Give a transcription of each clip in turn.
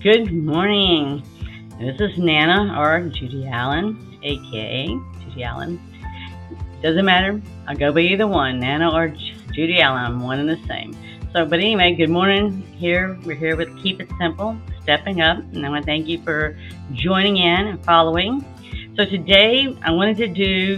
Good morning. This is Nana or Judy Allen, aka Judy Allen. Doesn't matter. I'll go by either one, Nana or Judy Allen. I'm one and the same. But anyway, good morning. We're here with Keep It Simple, Stepping Up, and I want to thank you for joining in and following. So today I wanted to do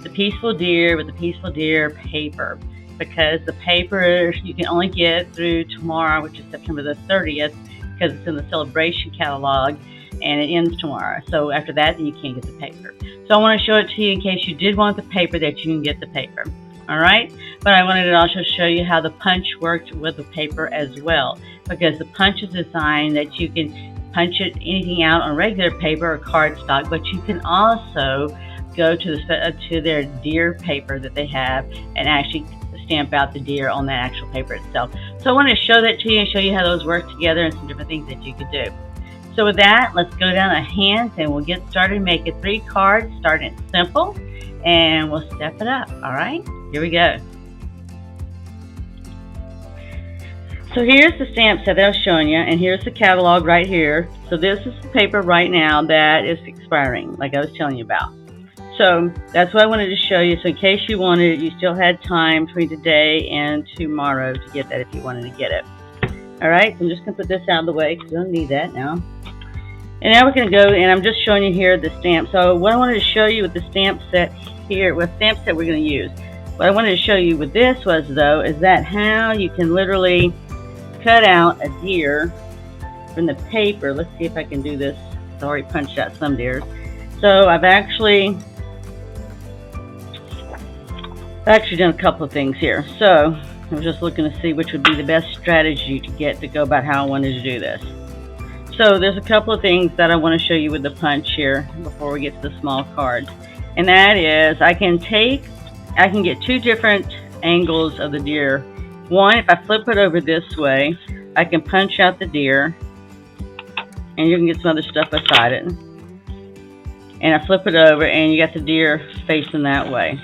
the Peaceful Deer with the Peaceful Deer paper, because the paper you can only get through tomorrow, which is September the 30th, because it's in the celebration catalog and it ends tomorrow. So after that, then you can't get the paper. So I want to show it to you in case you did want the paper, that you can get the paper. All right, but I wanted to also show you how the punch worked with the paper as well, because the punch is designed that you can punch anything out on regular paper or cardstock, but you can also go to their deer paper that they have and actually stamp out the deer on the actual paper itself. So I want to show that to you and show you how those work together and some different things that you could do. So with that, let's go down the hands and we'll get started making 3 cards, starting simple, and we'll step it up. All right, here we go. So here's the stamp set that I was showing you, and here's the catalog right here. So this is the paper right now that is expiring, like I was telling you about. So that's what I wanted to show you. So in case you wanted it, you still had time between today and tomorrow to get that if you wanted to get it. All right, so I'm just going to put this out of the way because we don't need that now. And now we're going to go, and I'm just showing you here the stamp. So what I wanted to show you with the stamp set here, what stamp set we're going to use. What I wanted to show you with this was, though, is that how you can literally cut out a deer from the paper. Let's see if I can do this. I've already punched out some deers. So I've actually done a couple of things here. So I was just looking to see which would be the best strategy to go about how I wanted to do this. So there's a couple of things that I want to show you with the punch here before we get to the small cards. And that is, I can get 2 different angles of the deer. One, if I flip it over this way, I can punch out the deer, and you can get some other stuff beside it. And I flip it over, and you got the deer facing that way.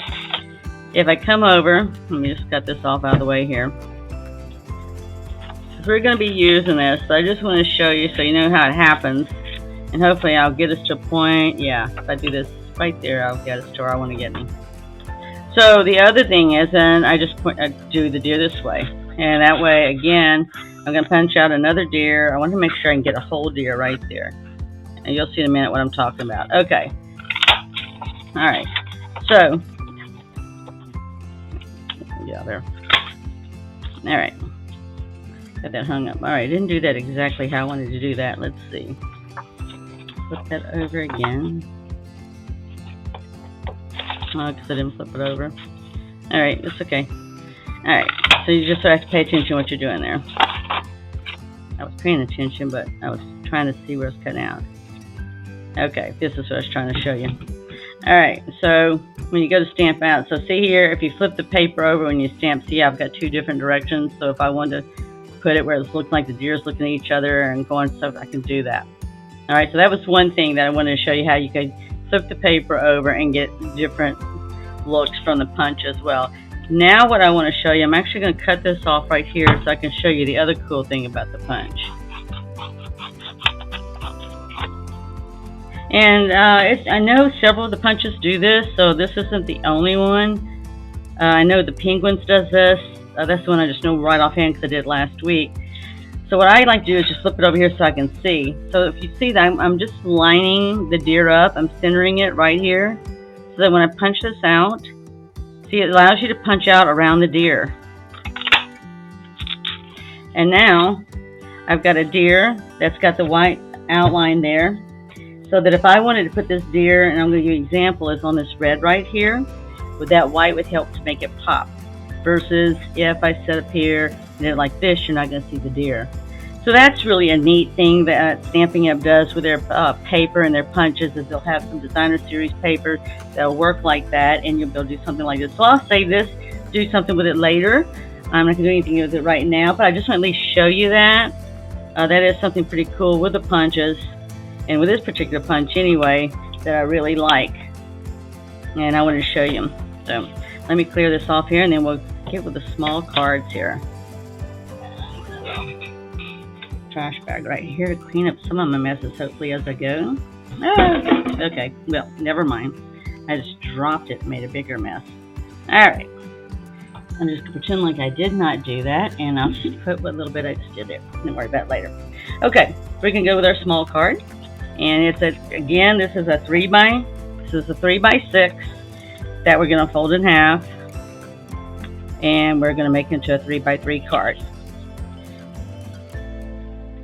If I come over, let me just cut this off out of the way here. So we're going to be using this, so I just want to show you so you know how it happens. And hopefully I'll get us to a point, yeah, if I do this right there, I'll get us to where I want to get me. So the other thing is, then I do the deer this way. And that way, again, I'm going to punch out another deer. I want to make sure I can get a whole deer right there. And you'll see in a minute what I'm talking about. Okay. All right. So, yeah, there. All right. Got that hung up. All right, didn't do that exactly how I wanted to do that. Let's see. Flip that over again. Oh, because I didn't flip it over. All right, that's okay. All right, so you just have to pay attention to what you're doing there. I was paying attention, but I was trying to see where it's cutting out. Okay, this is what I was trying to show you. All right, so when you go to stamp out, so see here, if you flip the paper over when you stamp, see I've got 2 different directions. So if I want to put it where it's looking like the deer's looking at each other and going stuff, I can do that. All right, so that was one thing that I wanted to show you, how you could flip the paper over and get different looks from the punch as well. Now what I want to show you, I'm actually going to cut this off right here so I can show you the other cool thing about the punch. And I know several of the punches do this, so this isn't the only one. I know the Penguins does this. That's the one I just know right offhand because I did last week. So what I like to do is just flip it over here so I can see. So if you see that, I'm just lining the deer up. I'm centering it right here, so that when I punch this out, see, it allows you to punch out around the deer. And now I've got a deer that's got the white outline there, so that if I wanted to put this deer, and I'm going to give you an example, is on this red right here, with that white would help to make it pop. Versus if I set up here and did it like this, you're not going to see the deer. So that's really a neat thing that Stampin' Up! Does with their paper and their punches, is they'll have some designer series paper that'll work like that, and you'll be able to do something like this. So I'll save this, do something with it later. I'm not going to do anything with it right now, but I just want to at least show you that. That is something pretty cool with the punches, and with this particular punch anyway, that I really like. And I want to show you. So let me clear this off here, and then we'll get with the small cards here. trash bag right here to clean up some of my messes, hopefully, as I go. Okay, well, never mind. I just dropped it and made a bigger mess. Alright. I'm just going to pretend like I did not do that, and I'll just put what little bit I just did there. Don't worry about it later. Okay, we can go with our small card. And it's again, this is a 3x6 that we're going to fold in half. And we're going to make it into a 3x3 card.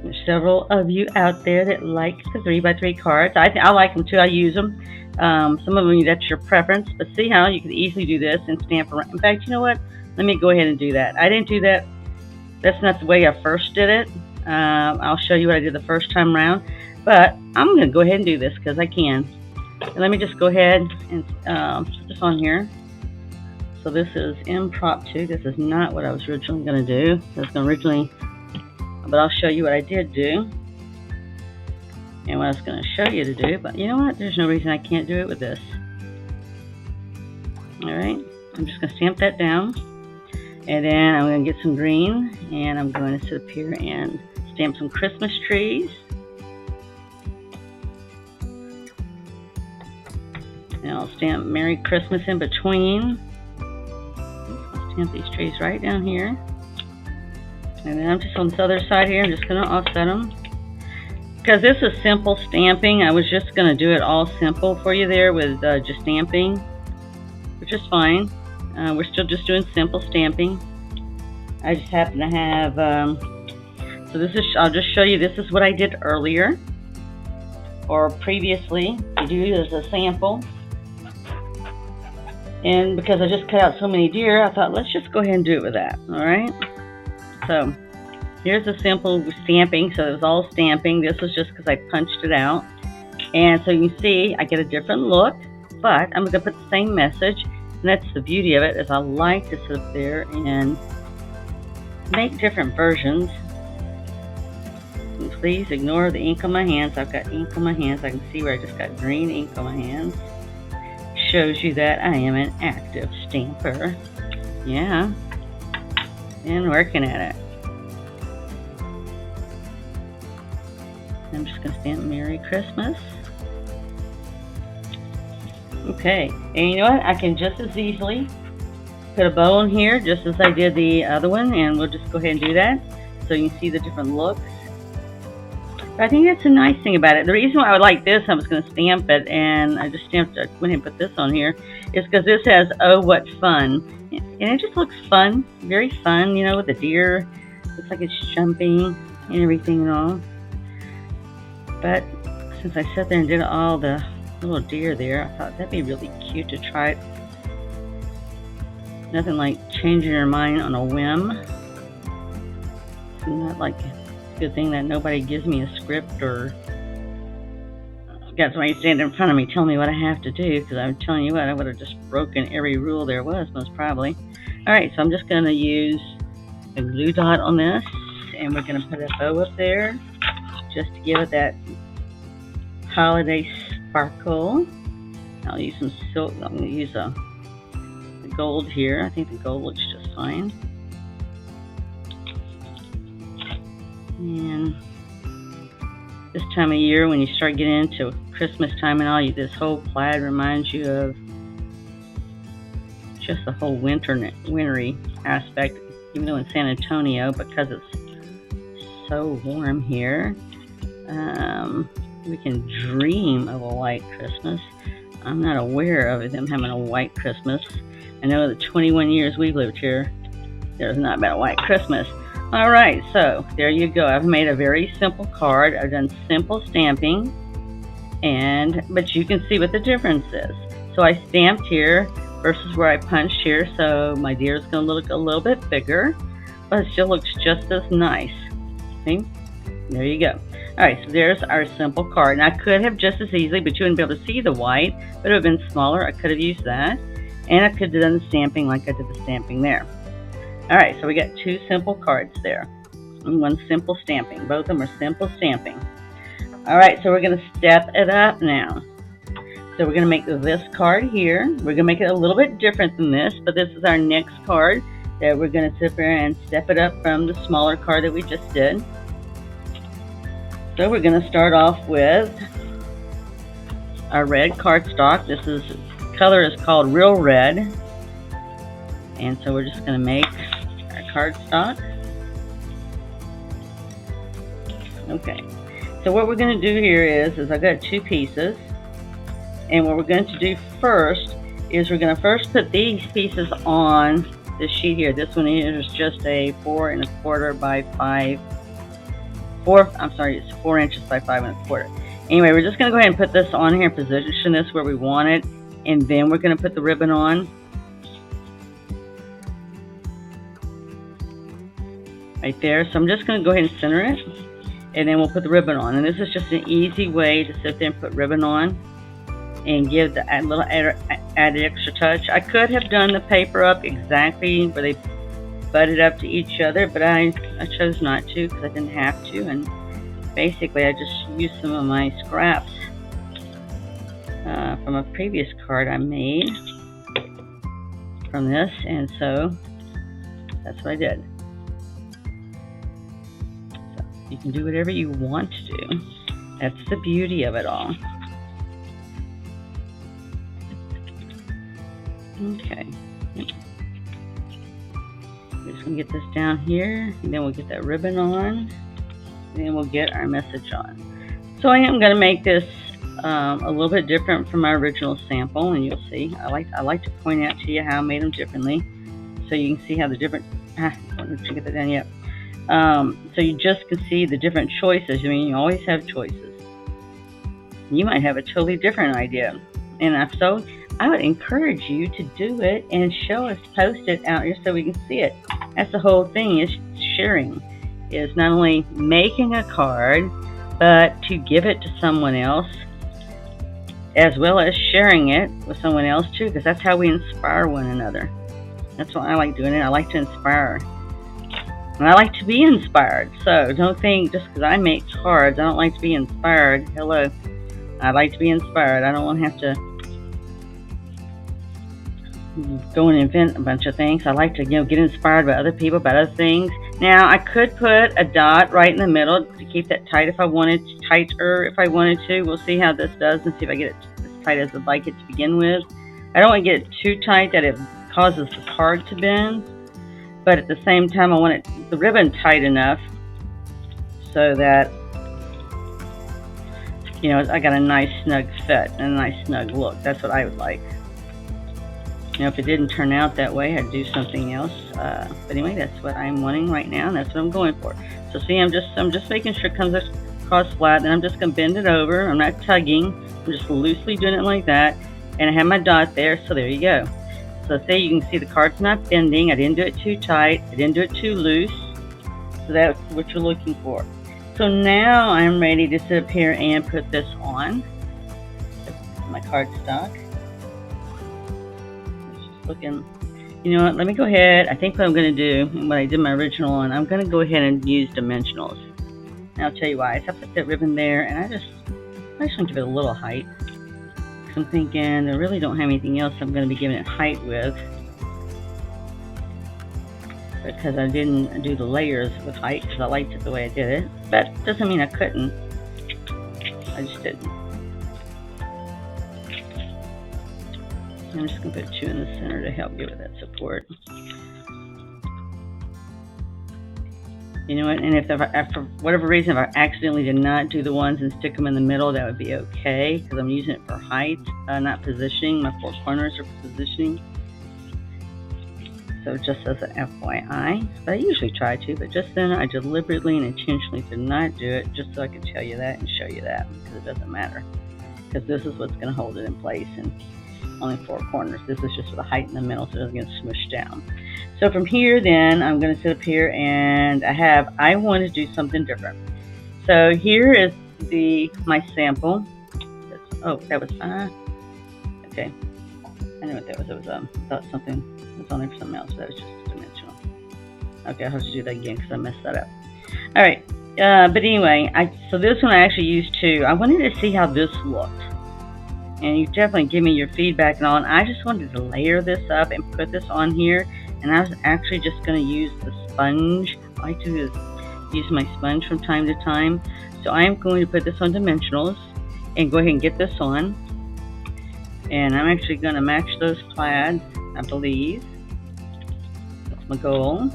There's several of you out there that like the 3x3 cards. I like them too. I use them. Some of them, that's your preference. But see how you could easily do this and stamp around. In fact, you know what? Let me go ahead and do that. I didn't do that. That's not the way I first did it. I'll show you what I did the first time around. But I'm going to go ahead and do this because I can. And let me just go ahead and put this on here. So this is impromptu. This is not what I was originally going to do. But I'll show you what I did do. And what I was going to show you to do. But you know what? There's no reason I can't do it with this. Alright. I'm just going to stamp that down. And then I'm going to get some green. And I'm going to sit up here and stamp some Christmas trees. And I'll stamp Merry Christmas in between. I'll stamp these trees right down here. And then I'm just on this other side here. I'm just going to offset them. Because this is simple stamping, I was just going to do it all simple for you there with just stamping, which is fine. We're still just doing simple stamping. I just happen to have, so this is, I'll just show you, this is what I did earlier, or previously, to do as a sample. And because I just cut out so many deer, I thought, let's just go ahead and do it with that, alright? So, here's a simple stamping, so it was all stamping. This was just because I punched it out. And so you can see, I get a different look, but I'm going to put the same message. And that's the beauty of it, is I like to sit up there and make different versions. And please ignore the ink on my hands. I've got ink on my hands. I can see where I just got green ink on my hands. Shows you that I am an active stamper. Yeah. And working at it. I'm just going to stamp Merry Christmas. Okay, and you know what? I can just as easily put a bow on here, just as I did the other one, and we'll just go ahead and do that so you can see the different looks. But I think that's a nice thing about it. The reason why I would like this, I was going to stamp it, and I just went ahead and put this on here, is because this has "Oh, what fun." And it just looks fun, very fun, you know, with the deer. Looks like it's jumping and everything and all. But since I sat there and did all the little deer there, I thought that'd be really cute to try it. Nothing like changing your mind on a whim. It's not like a good thing that nobody gives me a script or got somebody standing in front of me telling me what I have to do, because I'm telling you what, I would have just broken every rule there was, most probably. Alright, so I'm just going to use a glue dot on this, and we're going to put a bow up there just to give it that holiday sparkle. I'll use some silk. I'm going to use the gold here. I think the gold looks just fine. And this time of year, when you start getting into Christmas time and all, this whole plaid reminds you of just the whole wintry aspect. Even though in San Antonio, because it's so warm here, we can dream of a white Christmas. I'm not aware of them having a white Christmas. I know the 21 years we've lived here, there's not been a white Christmas. Alright, so there you go. I've made a very simple card. I've done simple stamping, but you can see what the difference is. So I stamped here versus where I punched here, so my deer is going to look a little bit bigger, but it still looks just as nice. See? There you go. Alright, so there's our simple card. And I could have just as easily, but you wouldn't be able to see the white, but it would have been smaller. I could have used that. And I could have done the stamping like I did the stamping there. Alright, so we got two simple cards there. And one simple stamping. Both of them are simple stamping. Alright, so we're going to step it up now. So we're going to make this card here. We're going to make it a little bit different than this, but this is our next card that we're going to sit there and step it up from the smaller card that we just did. So we're going to start off with our red cardstock. This color is called Real Red. And so we're just going to make our cardstock. Okay. So what we're going to do here is I've got 2 pieces. And what we're going to do first is we're going to first put these pieces on this sheet here. This one is just a 4 1/4 by 5. It's 4 inches by 5 1/4. Anyway, we're just going to go ahead and put this on here and position this where we want it, and then we're going to put the ribbon on. Right there. So I'm just going to go ahead and center it, and then we'll put the ribbon on. And this is just an easy way to sit there and put ribbon on and give the little added extra touch. I could have done the paper up exactly where they butted up to each other, but I chose not to because I didn't have to, and basically I just used some of my scraps from a previous card I made from this, and so that's what I did. So you can do whatever you want to do. That's the beauty of it all. Okay. We're just going to get this down here, and then we'll get that ribbon on, and then we'll get our message on. So I am going to make this a little bit different from my original sample, and you'll see. I like to point out to you how I made them differently, so you can see how the different. I don't get that down yet. So you just can see the different choices. I mean, you always have choices. You might have a totally different idea, and if so, I would encourage you to do it and show us, post it out here so we can see it. That's the whole thing, is sharing. Is not only making a card, but to give it to someone else, as well as sharing it with someone else too, because that's how we inspire one another. That's why I like doing it. I like to inspire. And I like to be inspired. So don't think just because I make cards, I don't like to be inspired. Hello. I like to be inspired. I don't want to have to go and invent a bunch of things. I like to, get inspired by other people, by other things. Now, I could put a dot right in the middle to keep that tight if I wanted, tighter if I wanted to. We'll see how this does and see if I get it as tight as I'd like it to begin with. I don't want to get it too tight that it causes the card to bend, but at the same time, I want the ribbon tight enough so that, I got a nice snug fit and a nice snug look. That's what I would like. If it didn't turn out that way, I'd do something else. But anyway, that's what I'm wanting right now, and that's what I'm going for. So see, I'm just making sure it comes across flat, and I'm just going to bend it over. I'm not tugging. I'm just loosely doing it like that. And I have my dot there, so there you go. So see, you can see the card's not bending. I didn't do it too tight. I didn't do it too loose. So that's what you're looking for. So now I'm ready to sit up here and put this on my cardstock. Looking, what, let me go ahead. I think what I'm going to do, and what I did my original one, I'm going to go ahead and use dimensionals. And I'll tell you why. So I put that ribbon there, and I just want to give it a little height. So I'm thinking I really don't have anything else I'm going to be giving it height with, because I didn't do the layers with height because I liked it the way I did it. But doesn't mean I couldn't. I just didn't. I'm just going to put 2 in the center to help give it that support. You know what? And if for whatever reason, if I accidentally did not do the ones and stick them in the middle, that would be okay, because I'm using it for height, not positioning. My 4 corners are for positioning. So just as an FYI, but I usually try to, but just then I deliberately and intentionally did not do it, just so I could tell you that and show you that, because it doesn't matter. Because this is what's going to hold it in place, and only 4 corners. This is just for the height in the middle, so it doesn't get smushed down. So from here, then, I'm going to sit up here, and I want to do something different. So here is my sample. That was, okay. I know what that was. It was, I thought something was on there for something else, but that was just dimensional. Okay, I'll have to do that again because I messed that up. All right, but anyway, so this one I actually used 2. I wanted to see how this looked. And you definitely give me your feedback and all. And I just wanted to layer this up and put this on here. And I was actually just going to use the sponge. I like to do this use my sponge from time to time. So I am going to put this on dimensionals and go ahead and get this on. And I'm actually going to match those plaids, I believe. That's my goal.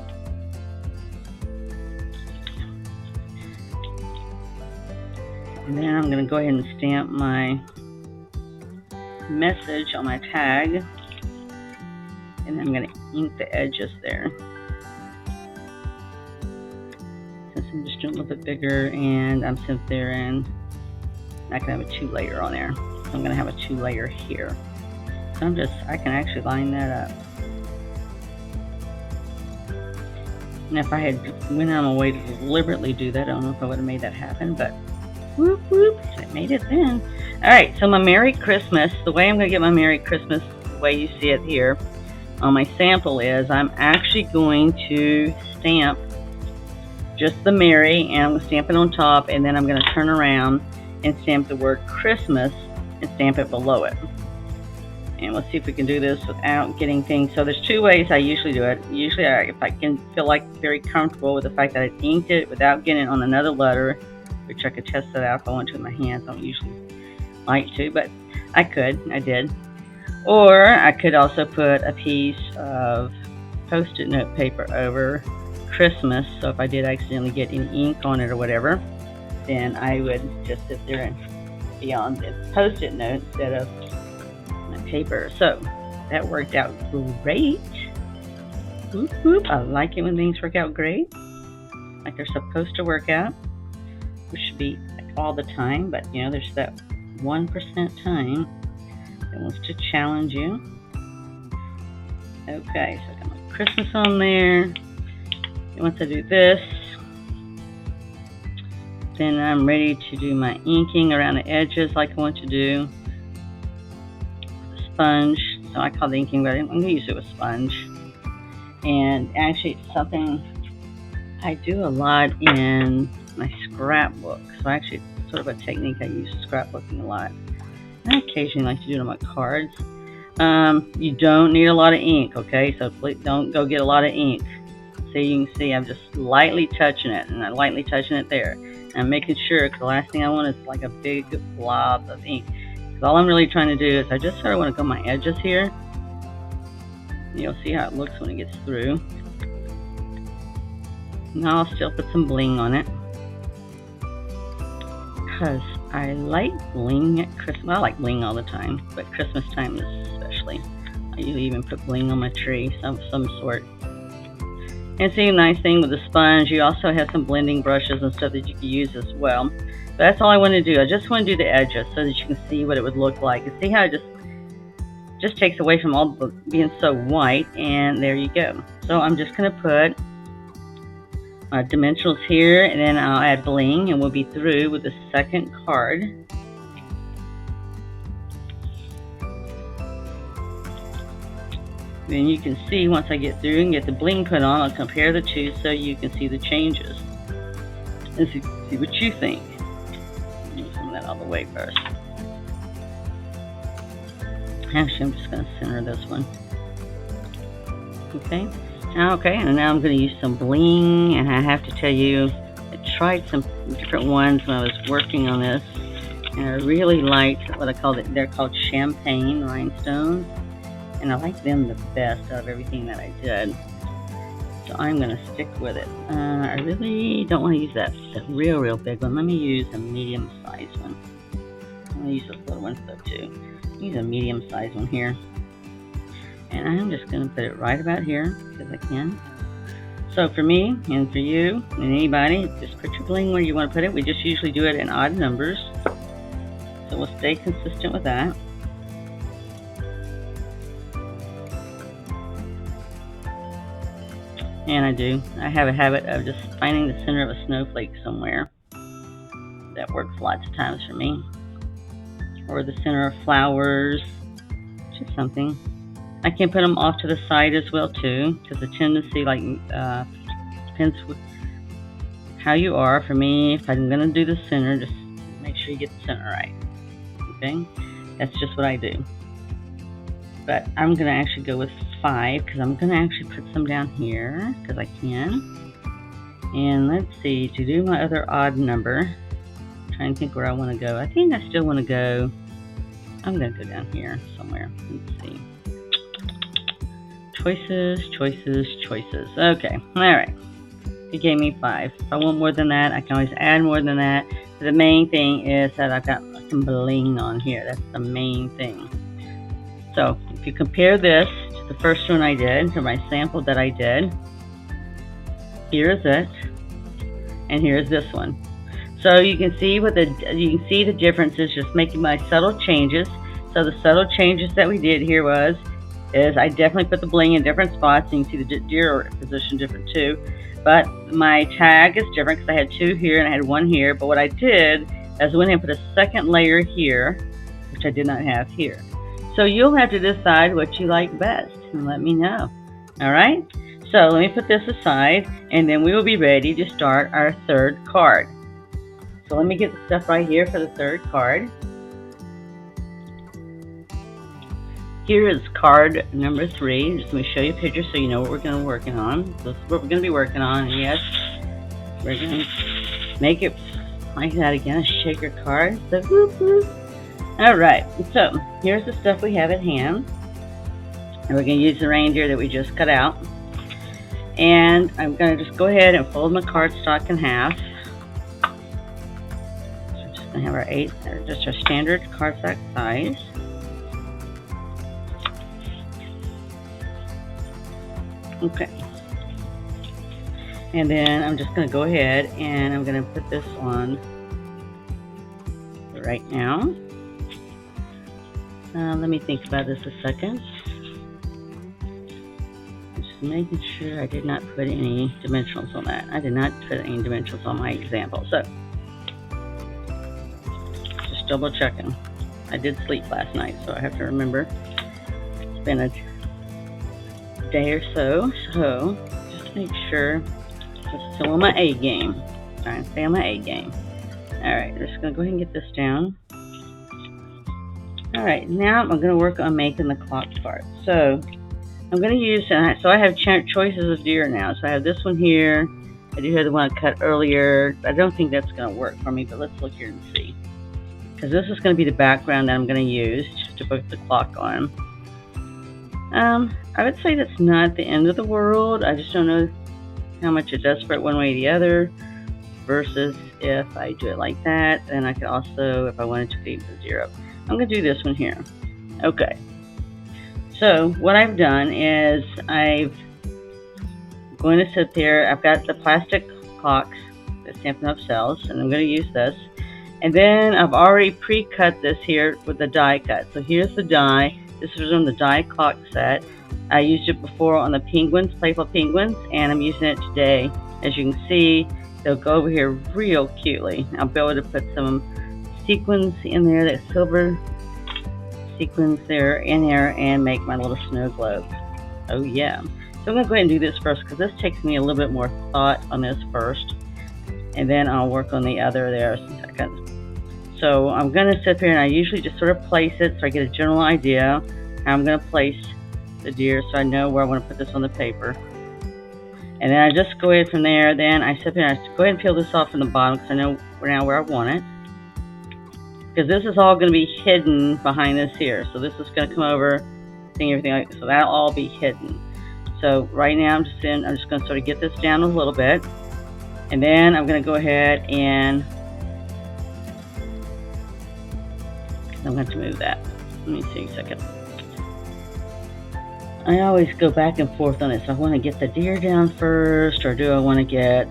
And then I'm going to go ahead and stamp my message on my tag. And I'm going to ink the edges there. Since I'm just doing a little bit bigger and I'm synthering, I can have a 2-layer on there. So I'm going to have a 2-layer here. So I can actually line that up. And if I had went on a way to deliberately do that, I don't know if I would have made that happen, but whoop whoop, I made it then. Alright, so my Merry Christmas, the way I'm going to get my Merry Christmas, the way you see it here on my sample is, I'm actually going to stamp just the Merry, and I'm going to stamp it on top, and then I'm going to turn around and stamp the word Christmas and stamp it below it. And let's see if we can do this without getting things. So there's 2 ways I usually do it. Usually if I can feel like very comfortable with the fact that I inked it without getting it on another letter, which I could test that out if I want to with my hands. I don't usually like to, but I did. Or I could also put a piece of Post-it note paper over Christmas. So if I did accidentally get any ink on it or whatever, then I would just sit there and be on the Post-it note instead of my paper. So that worked out great. Whoop, whoop. I like it when things work out great, like they're supposed to work out, which should be like all the time, but you know, there's that 1% time that wants to challenge you. Okay, so I got my Christmas on there. And once I do this, then I'm ready to do my inking around the edges like I want to do. Sponge, so I call the inking, but I'm going to use it with sponge. And actually it's something I do a lot in my scrapbook. So actually it's sort of a technique I use in scrapbooking a lot. I occasionally like to do it on my cards. You don't need a lot of ink, okay? So please don't go get a lot of ink. So you can see I'm just lightly touching it, and I'm lightly touching it there. And I'm making sure, because the last thing I want is like a big blob of ink. Because all I'm really trying to do is I just sort of want to go my edges here. You'll see how it looks when it gets through. Now I'll still put some bling on it, because I like bling at Christmas. I like bling all the time, but Christmas time especially. I usually even put bling on my tree, some sort. And see, a nice thing with the sponge, you also have some blending brushes and stuff that you can use as well. But that's all I want to do. I just want to do the edges so that you can see what it would look like. And see how it just takes away from all the being so white, and there you go. So I'm just going to put my dimensionals here, and then I'll add bling, and we'll be through with the second card. Then you can see once I get through and get the bling put on, I'll compare the two so you can see the changes and see what you think. Move some of that out of the way first. Actually, I'm just going to center this one. Okay. Okay, and now I'm going to use some bling, and I have to tell you, I tried some different ones when I was working on this, and I really liked what I called it. They're called champagne rhinestones, and I like them the best out of everything that I did. So I'm going to stick with it. I really don't want to use that real big one. Let me use a medium-sized one. I'm going to use those little ones though too. Use a medium-sized one here. And I'm just going to put it right about here, because I can. So for me, and for you, and anybody, just put your bling where you want to put it. We just usually do it in odd numbers. So we'll stay consistent with that. And I have a habit of just finding the center of a snowflake somewhere. That works lots of times for me. Or the center of flowers, just something. I can put them off to the side as well too, because the tendency, like, depends how you are. For me, if I'm going to do the center, just make sure you get the center right. Okay? That's just what I do. But I'm going to actually go with 5, because I'm going to actually put some down here, because I can. And let's see, to do my other odd number, I'm trying to think where I want to go. I think I still want to go, I'm going to go down here somewhere. Let's see. Choices, choices, choices. Okay, alright. It gave me 5. If I want more than that, I can always add more than that. But the main thing is that I've got some bling on here. That's the main thing. So if you compare this to the first one I did, to my sample that I did, here is it, and here's this one. So you can see the differences just making my subtle changes. So the subtle changes that we did here is I definitely put the bling in different spots, and you can see the deer position different too. But my tag is different because I had 2 here and I had 1 here. But what I did is I went and put a second layer here, which I did not have here. So you'll have to decide what you like best and let me know. All right? So let me put this aside, and then we will be ready to start our 3rd card. So let me get the stuff right here for the 3rd card. Here is card number 3. Just let me show you a picture so you know what we're going to be working on. This is what we're going to be working on. And yes, we're going to make it like that again. Shake your card. So, whoop, whoop. All right. So here's the stuff we have at hand. And we're going to use the reindeer that we just cut out. And I'm going to just go ahead and fold my cardstock in half. So we're just going to have our just our standard cardstock size. Okay, and then I'm just going to go ahead and I'm going to put this on right now. Let me think about this a second. Just making sure I did not put any dimensionals on that. I did not put any dimensionals on my example, so just double checking. I did sleep last night, so I have to remember. It's been a day or so just make sure I'm still on my A game. Trying to stay on my A game. Alright, I'm just going to go ahead and get this down. Alright, now I'm going to work on making the clock part. So I'm going to use, so I have choices of deer now. So I have this one here. I do have the one I cut earlier. I don't think that's going to work for me, but let's look here and see. Because this is going to be the background that I'm going to use to put the clock on. I would say that's not the end of the world. I just don't know how much it does for it one way or the other. Versus if I do it like that, then I could also, if I wanted to leave the 0. I'm going to do this one here. Okay. So what I've done is I'm going to sit there. I've got the plastic clocks, the Stampin' Up! Cells, and I'm going to use this. And then I've already pre-cut this here with the die cut. So here's the die. This was on the die clock set. I used it before on the penguins, playful penguins, and I'm using it today. As you can see, they'll go over here real cutely. I'll be able to put some sequins in there, that silver sequins there in there, and make my little snow globe. Oh yeah. So I'm going to go ahead and do this first because this takes me a little bit more thought on this first. And then I'll work on the other there in a second. So I'm going to sit there and I usually just sort of place it so I get a general idea how I'm going to place the deer so I know where I want to put this on the paper. And then I just go ahead from there. Then I sit there and I go ahead and peel this off from the bottom because I know now where I want it. Because this is all going to be hidden behind this here. So this is going to come over, everything like so that'll all be hidden. So right now I'm just going to sort of get this down a little bit. And then I'm going to go ahead and I'm going to move that. Let me see a second. I always go back and forth on it. So I want to get the deer down first, or do I want to get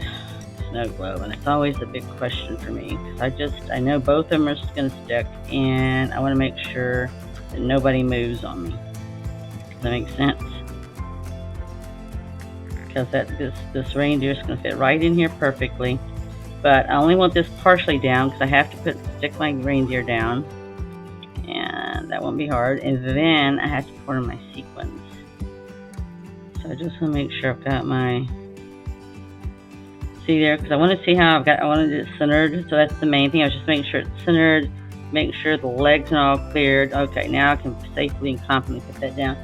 snow globe? And it's always a big question for me. I know both of them are going to stick, and I want to make sure that nobody moves on me. Does that make sense? Because this reindeer is going to fit right in here perfectly. But I only want this partially down because I have to stick my reindeer down. And that won't be hard. And then I have to put in my sequins. So I just want to make sure I've got my, see there, because I want to see how I wanted it centered. So that's the main thing. I was just making sure it's centered, making sure the legs are all cleared. Okay, now I can safely and confidently put that down.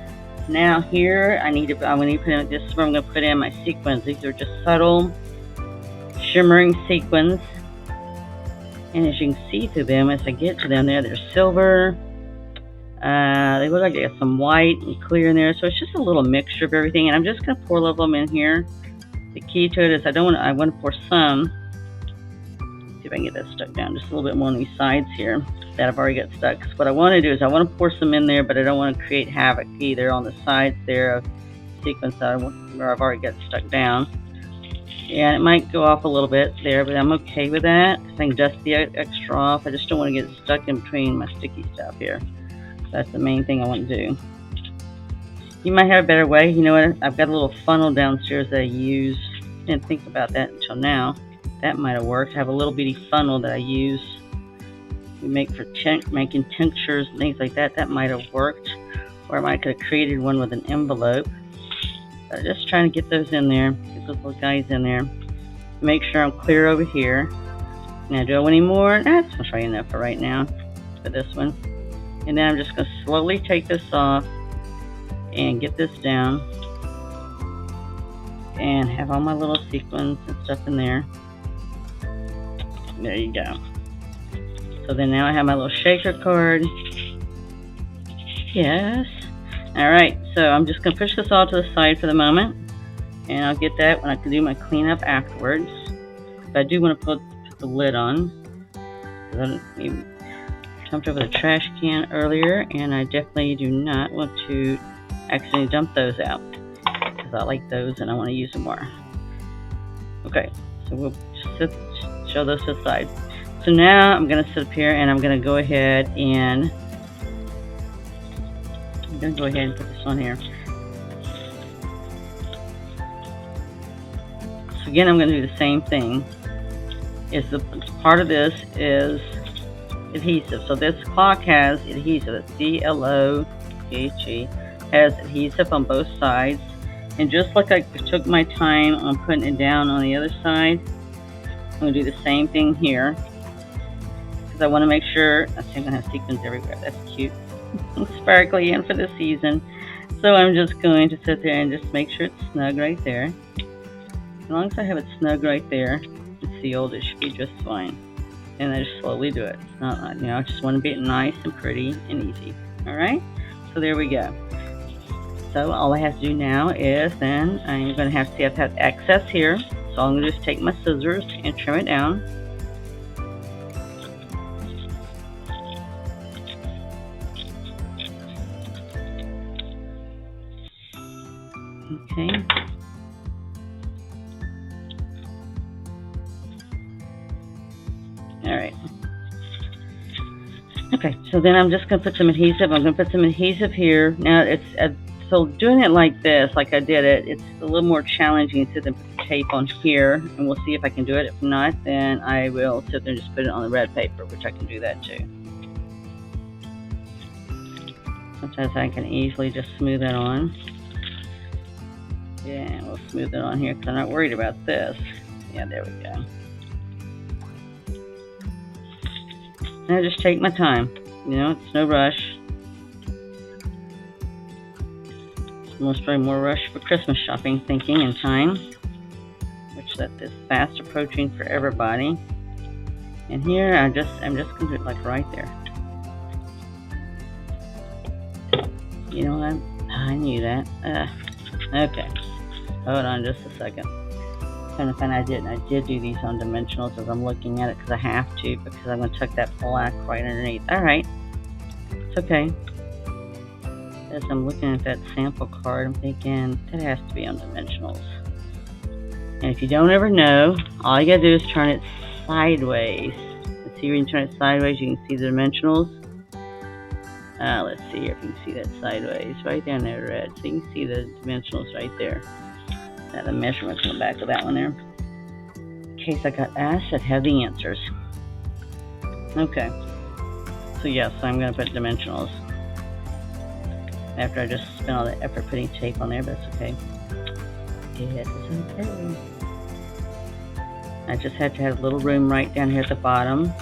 Now here I need to put in, this is where I'm going to put in my sequins. These are just subtle shimmering sequins. And as you can see through them, as I get to them there, they're silver. They look like they have some white and clear in there. So it's just a little mixture of everything. And I'm just going to pour a little of them in here. The key to it is I want to pour some. See if I can get that stuck down just a little bit more on these sides here that I've already got stuck. Because what I want to do is I want to pour some in there, but I don't want to create havoc either on the sides there of sequence where I've already got stuck down. And it might go off a little bit there, but I'm okay with that. I can dust the extra off. I just don't want to get it stuck in between my sticky stuff here. That's the main thing I want to do. You might have a better way. You know what? I've got a little funnel downstairs that I use. Didn't think about that until now. That might have worked. I have a little bitty funnel that I use. We make for making tinctures and things like that. That might have worked. Or I might have created one with an envelope. But I'm just trying to get those in there. Get those little guys in there. Make sure I'm clear over here. Now, do I want any more? That's probably enough for right now for this one. And then I'm just going to slowly take this off and get this down. And have all my little sequins and stuff in there. There you go. So then now I have my little shaker card. Yes. Alright, so I'm just going to push this all to the side for the moment. And I'll get that when I can do my cleanup afterwards. But I do want to put the lid on. Because I jumped over the trash can earlier. And I definitely do not want to accidentally dump those out. Because I like those and I want to use them more. Okay, so we'll just show those to the side. So now I'm going to sit up here and I'm going to go ahead and put this on here. So again, I'm going to do the same thing. The part of this is adhesive. So this clock has adhesive. It's C-L-O-T-H-E. Has adhesive on both sides. And just like I took my time on putting it down on the other side, I'm going to do the same thing here. Because I want to make sure, I think I'm going to have sequins everywhere. That's cute. Sparkly and for the season. So I'm just going to sit there and just make sure it's snug right there. As long as I have it snug right there and sealed, it should be just fine. And I just slowly do it. It's not, I just want to be nice and pretty and easy. Alright? So there we go. So all I have to do now is then I'm going to have to see I've had excess here. So I'm going to just take my scissors and trim it down. Okay. Alright. Okay, so then I'm just going to put some adhesive. I'm going to put some adhesive here. Now so doing it like this, like I did it, it's a little more challenging to then put the tape on here, and we'll see if I can do it. If not, then I will sit there and just put it on the red paper, which I can do that too. Sometimes I can easily just smooth that on. Yeah, we'll smooth it on here because I'm not worried about this. Yeah, there we go. And I just take my time. It's no rush. It's most probably more rush for Christmas shopping thinking and time, which that is fast approaching for everybody. And here I'm just going to do it like right there. You know what? I knew that. Okay. Hold on just a second. Kind of find I did do these on dimensionals as I'm looking at it because I have to, because I'm going to tuck that black right underneath. Alright. It's okay. As I'm looking at that sample card, I'm thinking that has to be on dimensionals. And if you don't ever know, all you got to do is turn it sideways. Let's see, when you turn it sideways, you can see the dimensionals. Let's see if you can see that sideways. Right there in there, red. So you can see the dimensionals right there. Now the measurements on the back of that one there. In case I got asked, I'd have the answers. Okay. So yes, I'm going to put dimensionals. After I just spent all the effort putting tape on there, but it's okay. It is okay. I just had to have a little room right down here at the bottom.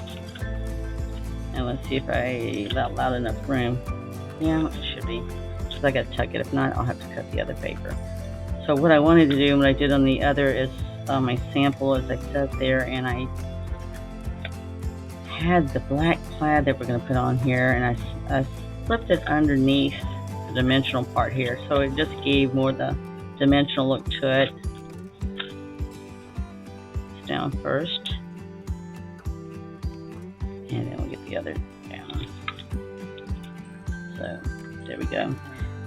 And let's see if I allowed enough room. Yeah, it should be. Because I got to tuck it. If not, I'll have to cut the other paper. So what I wanted to do, and what I did on the other is saw my sample as I sat there, and I had the black plaid that we're going to put on here, and I slipped it underneath the dimensional part here, so it just gave more the dimensional look to it. It's down first, and then we'll get the other down. So there we go.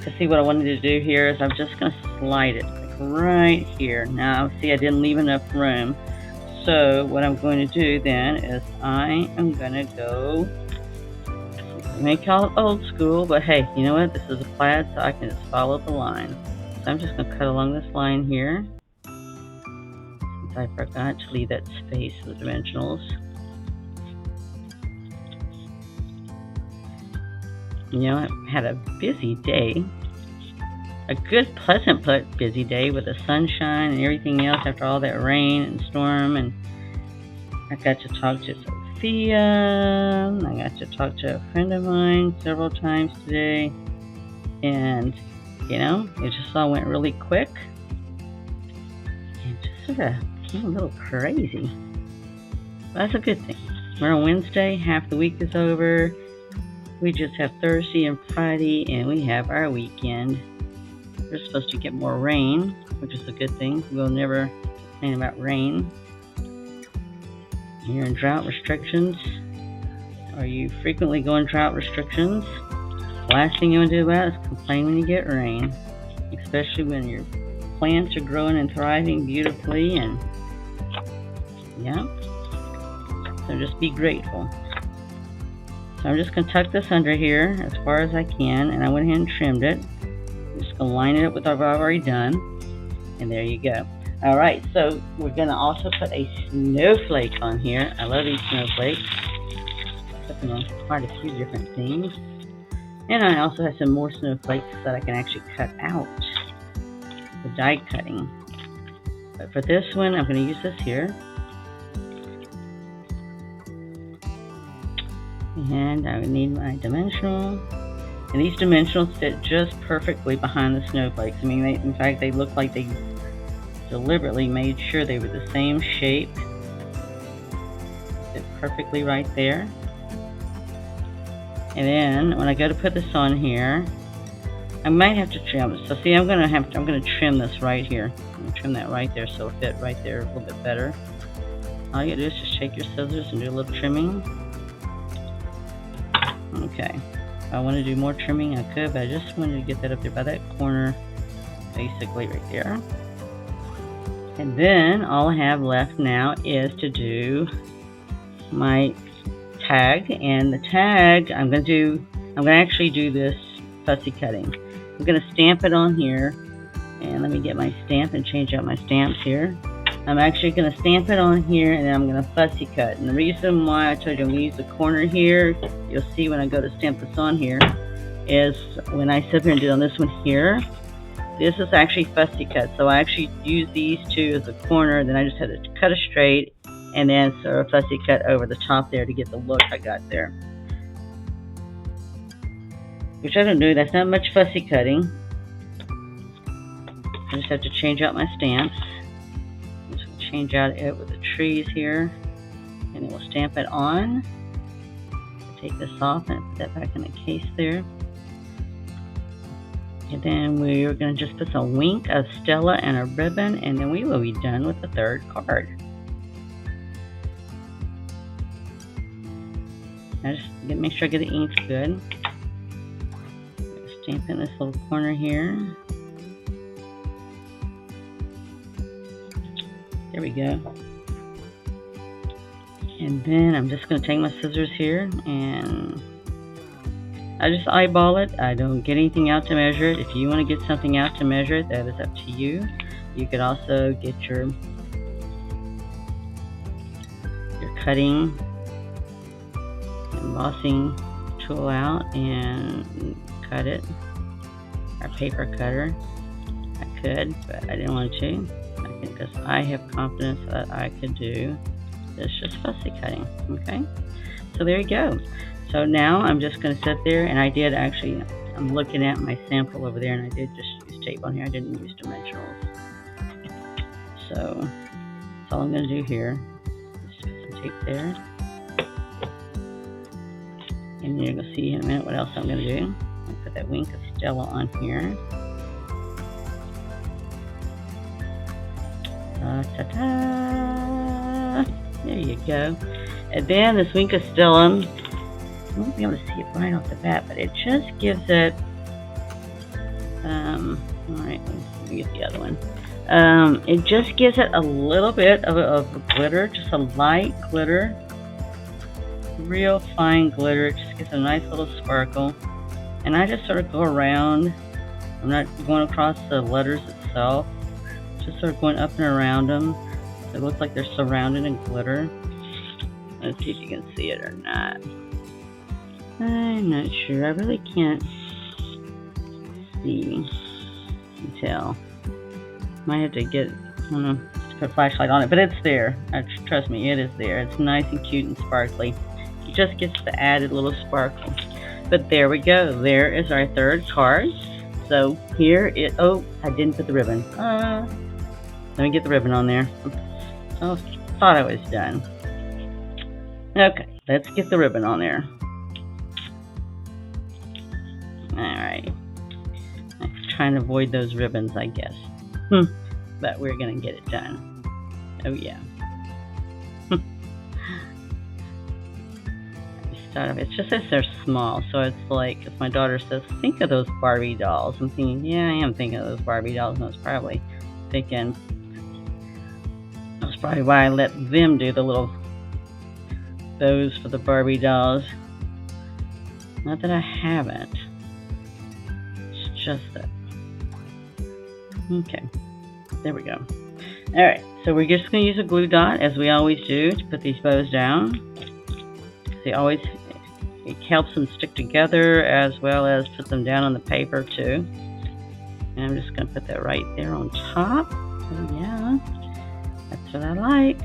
To see what I wanted to do here is I'm just going to slide it like right here. Now see, I didn't leave enough room, so what I'm going to do then is I am going to go, you may call it old school, but hey, you know what, this is a plaid, so I can just follow the line. So I'm just going to cut along this line here, since I forgot to leave that space for the dimensionals. You know, I had a busy day, a good, pleasant but busy day with the sunshine and everything else after all that rain and storm. And I got to talk to Sophia. I got to talk to a friend of mine several times today. And, you know, it just all went really quick. And just sort of became a little crazy. But that's a good thing. We're on Wednesday, half the week is over. We just have Thursday and Friday, and we have our weekend. We're supposed to get more rain, which is a good thing. We'll never complain about rain. You're in drought restrictions. Are you frequently going drought restrictions? The last thing you want to do about it is complain when you get rain, especially when your plants are growing and thriving beautifully. And yeah, so just be grateful. So I'm just going to tuck this under here as far as I can, and I went ahead and trimmed it. I'm just going to line it up with what I've already done, and there you go. All right, so we're going to also put a snowflake on here. I love these snowflakes. Put them on quite a few different things. And I also have some more snowflakes that I can actually cut out with die cutting. But for this one, I'm going to use this here. And I would need my dimensional, and these dimensionals fit just perfectly behind the snowflakes. I mean, in fact, they look like they deliberately made sure they were the same shape. Fit perfectly right there. And then when I go to put this on here, I might have to trim it. So see, I'm gonna trim this right here. I'm gonna trim that right there so it'll fit right there a little bit better. All you gotta do is just shake your scissors and do a little trimming. Okay, if I want to do more trimming, I could, but I just wanted to get that up there by that corner, basically right there. And then all I have left now is to do my tag, and the tag I'm going to actually do this fussy cutting. I'm going to stamp it on here, and let me get my stamp and change out my stamps here. I'm actually going to stamp it on here, and then I'm going to fussy cut. And the reason why I told you I'm going to use the corner here, you'll see when I go to stamp this on here, is when I sit here and do it on this one here, this is actually fussy cut. So I actually use these two as a corner, then I just had to cut it straight, and then sort of fussy cut over the top there to get the look I got there. Which I don't do, that's not much fussy cutting. I just have to change out my stamps. Change out it with the trees here, and then we'll stamp it on. Take this off and put that back in the case there. And then we're going to just put some wink of Stella and a ribbon, and then we will be done with the third card. I just make sure I get the ink good. Stamp in this little corner here. There we go. And then I'm just going to take my scissors here, and I just eyeball it. I don't get anything out to measure it. If you want to get something out to measure it, that is up to you. You could also get your cutting, embossing tool out and cut it. Our paper cutter. I could, but I didn't want to. Because I have confidence that I could do this just fussy cutting. Okay, so there you go. So now I'm just going to sit there, and I did actually, I'm looking at my sample over there, and I did just use tape on here. I didn't use dimensionals. So all I'm going to do here. Just put some tape there. And you're going to see in a minute what else I'm going to do. I'll put that wink of Stella on here. Ta-ta! There you go. And then this wink of Stella, I won't be able to see it right off the bat, but it just gives it, alright, let me get the other one. It just gives it a little bit of glitter, just a light glitter, real fine glitter. It just gives a nice little sparkle. And I just sort of go around. I'm not going across the letters itself, just sort of going up and around them. So it looks like they're surrounded in glitter. Let's see if you can see it or not. I'm not sure. I really can't see until. Might have to get, I don't know, put a flashlight on it, but it's there. Trust me, it is there. It's nice and cute and sparkly. It just gets the added little sparkle. But there we go. There is our third card. So here it. Oh, I didn't put the ribbon. Let me get the ribbon on there. I thought I was done. Okay, let's get the ribbon on there. Alright. I'm trying to avoid those ribbons, I guess. But we're going to get it done. Oh, yeah. It's just that they're small, so it's like, if my daughter says, think of those Barbie dolls. I'm thinking, yeah, I am thinking of those Barbie dolls, and I was probably thinking, that's probably why I let them do the little bows for the Barbie dolls. Not that I haven't. It's just that. Okay, there we go. Alright, so we're just going to use a glue dot, as we always do, to put these bows down. They always, it helps them stick together, as well as put them down on the paper too. And I'm just going to put that right there on top. Oh yeah, that's what I like.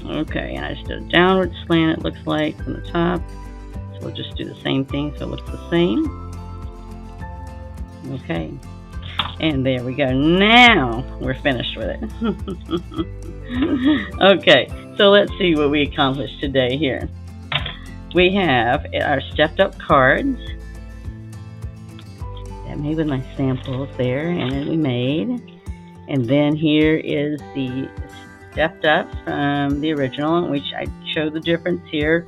Okay, and I just did a downward slant, it looks like, from the top. So we'll just do the same thing so it looks the same. Okay, and there we go. Now we're finished with it. Okay, so let's see what we accomplished today here. We have our stepped up cards that I made with my samples there, and then we made. And then here is the stepped up from the original, which I show the difference here.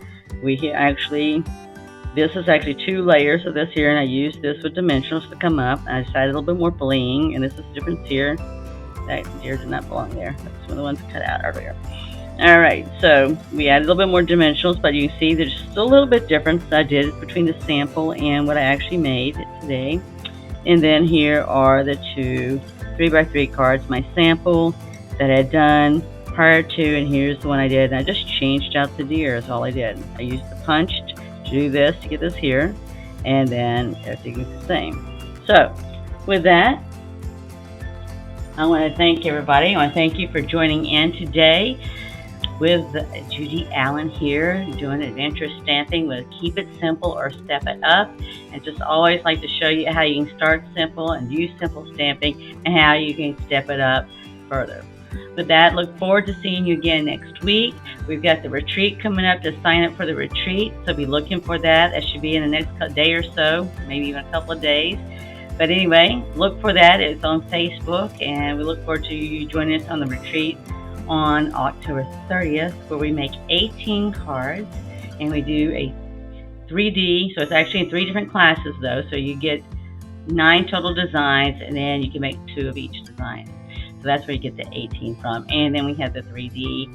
This is actually 2 layers of this here, and I used this with dimensionals to come up. I just added a little bit more bling, and this is the difference here. That deer did not belong there. That's one of the ones cut out earlier. Alright, so we added a little bit more dimensionals, but you can see there's still a little bit difference I did between the sample and what I actually made today. And then here are the 2 3x3 cards, my sample that I had done prior to, and here's the one I did. And I just changed out the deer is all I did. I used the punch to do this, to get this here, and then everything is the same. So, with that, I want to thank everybody. I want to thank you for joining in today with Judy Allen here, doing Adventurous Stamping with Keep It Simple or Step It Up. And just always like to show you how you can start simple and use simple stamping, and how you can step it up further. With that, look forward to seeing you again next week. We've got the retreat coming up to sign up for the retreat, so be looking for that. That should be in the next day or so, maybe even a couple of days. But anyway, look for that. It's on Facebook, and we look forward to you joining us on the retreat on October 30th, where we make 18 cards, and we do a 3D, so it's actually in 3 different classes though, so you get 9 total designs, and then you can make 2 of each design. So that's where you get the 18 from. And then we have the 3D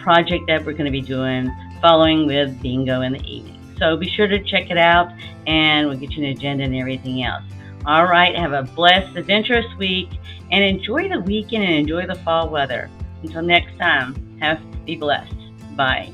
project that we're going to be doing following with bingo in the evening. So be sure to check it out, and we'll get you an agenda and everything else. All right, have a blessed, adventurous week, and enjoy the weekend and enjoy the fall weather. Until next time, be blessed. Bye.